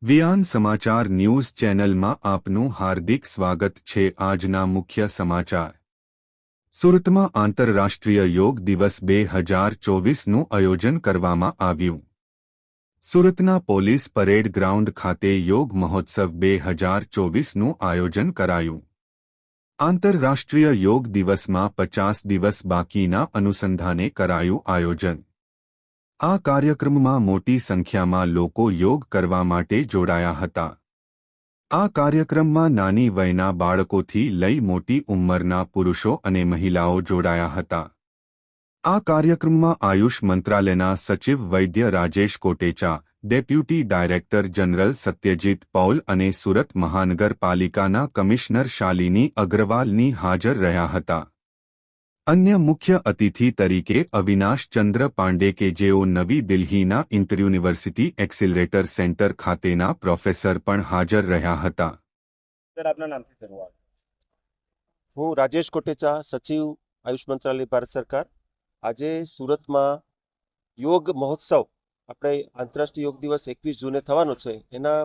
વિયાન સમાચાર ન્યૂઝ ચેનલમાં આપનું હાર્દિક સ્વાગત છે। આજના મુખ્ય સમાચાર। સુરતમાં આંતરરાષ્ટ્રીય યોગ દિવસ 2024નું આયોજન કરવામાં આવ્યું। સુરતના પોલીસ પરેડ ગ્રાઉન્ડ ખાતે યોગ મહોત્સવ 2024નું આયોજન કરાયું। આંતરરાષ્ટ્રીય યોગ દિવસમાં 50 દિવસ બાકીના અનુસંધાને કરાયું આયોજન। આ કાર્યક્રમમાં મોટી સંખ્યામાં લોકો યોગ કરવા માટે જોડાયા હતા। આ કાર્યક્રમમાં નાની વયના બાળકોથી લઈ મોટી ઉંમરના પુરુષો અને મહિલાઓ જોડાયા હતા। આ કાર્યક્રમમાં આયુષ મંત્રાલયના સચિવ Vaidya Rajesh Kotecha, deputy director general Satyajit Paul અને સુરત મહાનગરપાલિકાના કમિશનર શાલિની અગ્રવાલની હાજર રહ્યા હતા। અન્ય મુખ્ય અતિથિ તરીકે અવિનાશ ચંદ્ર પાંડે કે જેઓ નવી દિલ્હીના ઇન્ટર યુનિવર્સિટી એક્સિલરેટર સેન્ટર ખાતેના પ્રોફેસર પણ હાજર રહ્યા હતા। આપના નામથી શરૂઆત। હું રાજેશ કોટેચા, સચિવ આયુષ મંત્રાલય, ભારત સરકાર। આજે સુરતમાં યોગ મહોત્સવ, આપણે આંતરરાષ્ટ્રીય યોગ દિવસ 21 જૂને થવાનો છે, એના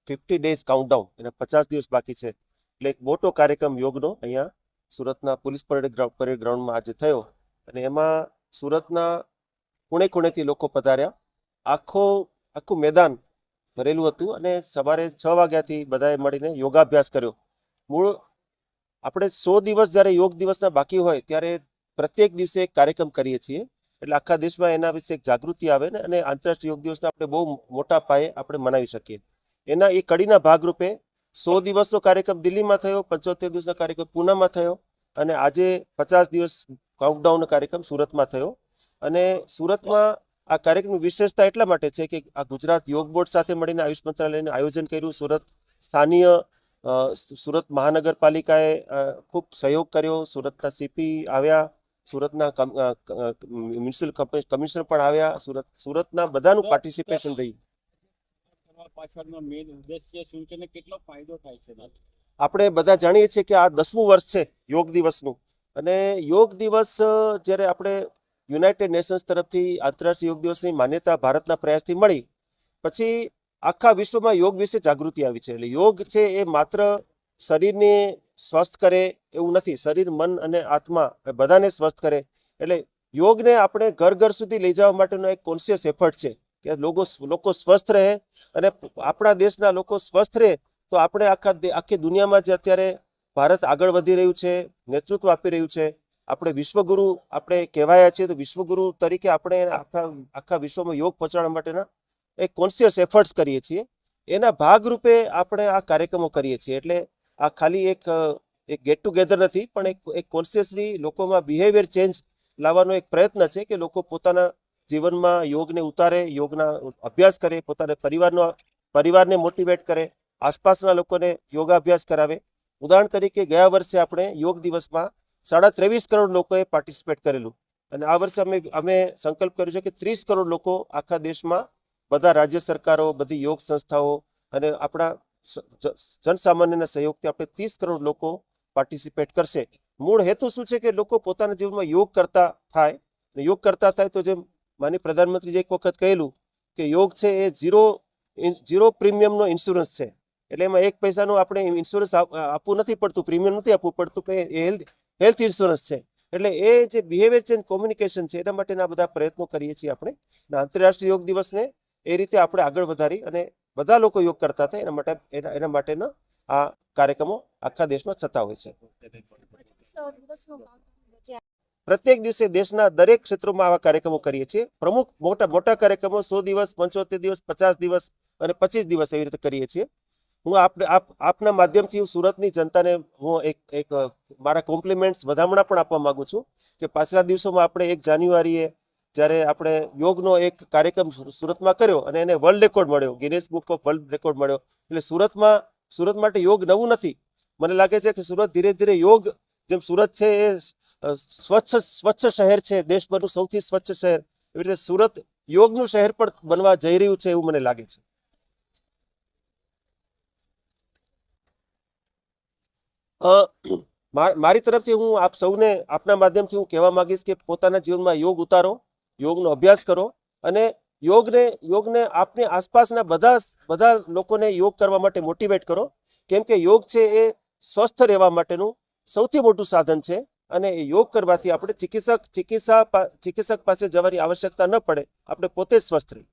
50 ડેઝ કાઉન્ટડાઉન, એના 50 દિવસ બાકી છે, એટલે એક મોટો કાર્યક્રમ યોગનો અહીંયા સુરતના પોલીસ પરેડ ગ્રાઉન્ડમાં આજે થયો અને એમાં સુરતના ખૂણે ખૂણેથી લોકો પધાર્યા। આખું મેદાન ભરેલું હતું અને સવારે 6 વાગ્યાથી બધાએ મળીને યોગાભ્યાસ કર્યો। મૂળ આપણે 100 દિવસ જ્યારે યોગ દિવસના બાકી હોય ત્યારે પ્રત્યેક દિવસે એક કાર્યક્રમ કરીએ છીએ, એટલે આખા દેશમાં એના વિશે એક જાગૃતિ આવે ને અને આંતરરાષ્ટ્રીય યોગ દિવસને આપણે બહુ મોટા પાયે આપણે મનાવી શકીએ। એના એ કડીના ભાગરૂપે 100 દિવસનો કાર્યક્રમ દિલ્હીમાં થયો, 75 દિવસનો કાર્યક્રમ પૂનામાં થયો અને આજે 50 દિવસ કાઉન્ટડાઉનનો કાર્યક્રમ સુરતમાં થયો। અને સુરતમાં આ કાર્યક્રમની વિશેષતા એટલા માટે છે કે આ ગુજરાત યોગ બોર્ડ સાથે મળીને આયુષ મંત્રાલયને આયોજન કર્યું। સ્થાનીય સુરત મહાનગરપાલિકાએ ખૂબ સહયોગ કર્યો। સુરતના સીપી આવ્યા, સુરતના મ્યુનિસિપલ કમિશનર પણ આવ્યા, સુરતના બધાનું પાર્ટિસિપેશન રહ્યું। આપણે બધા જાણીએ છીએ કે આ 10મું વર્ષ છે યોગ દિવસનું અને યોગ દિવસ જ્યારે આપણે યુનાઇટેડ નેશન્સ તરફથી આંતરરાષ્ટ્રીય યોગ દિવસની માન્યતા ભારતના પ્રયાસથી મળી પછી આખા વિશ્વમાં યોગ વિશે જાગૃતિ આવી છે। એટલે યોગ છે એ માત્ર શરીરને સ્વસ્થ કરે એવું નથી, શરીર, મન અને આત્મા બધાને સ્વસ્થ કરે। એટલે યોગને આપણે ઘર ઘર સુધી લઈ જવા માટેનો એક કોન્શિયસ એફર્ટ છે કે લોકો સ્વસ્થ રહે અને આપણા દેશના લોકો સ્વસ્થ રહે તો આપણે આખી દુનિયામાં જે અત્યારે ભારત આગળ વધી રહ્યું છે, નેતૃત્વ આપી રહ્યું છે, આપણે વિશ્વગુરુ આપણે કહેવાયા છીએ, તો વિશ્વગુરુ તરીકે આપણે આખા વિશ્વમાં યોગ પહોંચાડવા માટેના એક કોન્શિયસ એફર્ટ્સ કરીએ છીએ। એના ભાગરૂપે આપણે આ કાર્યક્રમો કરીએ છીએ। એટલે આ ખાલી એક ગેટ ટુગેધર નથી, પણ એક કોન્શિયસલી લોકોમાં બિહેવિયર ચેન્જ લાવવાનો એક પ્રયત્ન છે કે લોકો પોતાના જીવનમાં યોગને ઉતારે, યોગના અભ્યાસ કરે, પોતાના પરિવારને મોટિવેટ કરે, આસપાસના લોકોને યોગાભ્યાસ કરાવે। ઉદાહરણ તરીકે ગયા વર્ષે આપણે યોગ દિવસમાં 23.5 કરોડ લોકોએ પાર્ટિસિપેટ કરેલું અને આ વર્ષે અમે સંકલ્પ કર્યો છે કે 30 કરોડ લોકો આખા દેશમાં, બધા રાજ્ય સરકારો, બધી યોગ સંસ્થાઓ અને આપણા જનસામાન્યના સહયોગથી આપણે 30 કરોડ લોકો પાર્ટિસિપેટ કરશે। મૂળ હેતુ શું છે કે લોકો પોતાના જીવનમાં યોગ કરતા થાય તો જેમ માનનીય પ્રધાનમંત્રીએ એક વખત કહેલું કે યોગ છે એ ઝીરો પ્રીમિયમનો ઇન્સ્યોરન્સ છે। એટલે એમાં 1 પૈસાનું આપણે ઇન્સ્યોરન્સ આપવું નથી પડતું, પ્રીમિયમ નથી આપવું પડતું, એ હેલ્થ ઇન્સ્યોરન્સ છે। એટલે એ જે બિહેવિયર ચેન્જ કોમ્યુનિકેશન છે એના માટેના બધા પ્રયત્નો કરીએ છીએ આપણે। આંતરરાષ્ટ્રીય યોગ દિવસને એ રીતે આપણે આગળ વધારી અને બધા લોકો યોગ કરતા થાય એના માટેના આ કાર્યક્રમો આખા દેશમાં થતા હોય છે। પ્રત્યેક દિવસે દેશના દરેક ક્ષેત્રોમાં આવા કાર્યક્રમો કરીએ છીએ। પ્રમુખ મોટા કાર્યક્રમો 100 દિવસ, 75 દિવસ, 50 દિવસ અને 25 દિવસ એવી રીતે કરીએ છીએ। હું આપના માધ્યમથી સુરતની જનતાને હું એક મારા કોમ્પ્લિમેન્ટ્સ, વધામણા પણ આપવા માંગુ છું કે પાછલા દિવસોમાં આપણે 1 જાન્યુઆરીએ જ્યારે આપણે યોગનો એક કાર્યક્રમ સુરતમાં કર્યો અને એને વર્લ્ડ રેકોર્ડ મળ્યો, Guinness book of world record મળ્યો। એટલે સુરત માટે યોગ નવું નથી। મને લાગે છે કે સુરત ધીરે ધીરે યોગ, જેમ સુરત છે એ સ્વચ્છ શહેર છે, દેશભરનું સૌથી સ્વચ્છ શહેર, એવી રીતે સુરત યોગનું શહેર પણ બનવા જઈ રહ્યું છે એવું મને લાગે છે। મારી તરફથી હું આપ સૌને આપના માધ્યમથી હું કહેવા માંગીશ કે પોતાના જીવનમાં યોગ ઉતારો, યોગનો અભ્યાસ કરો અને યોગને આપની આસપાસના બધા લોકોને યોગ કરવા માટે મોટિવેટ કરો, કેમ કે યોગ છે એ સ્વસ્થ રહેવા માટેનું સૌથી મોટું સાધન છે. અને એ યોગ કરવાથી આપણે ચિકિત્સક પાસે જવાની આવશ્યકતા ન પડે, આપણે પોતે જ સ્વસ્થ રહીએ.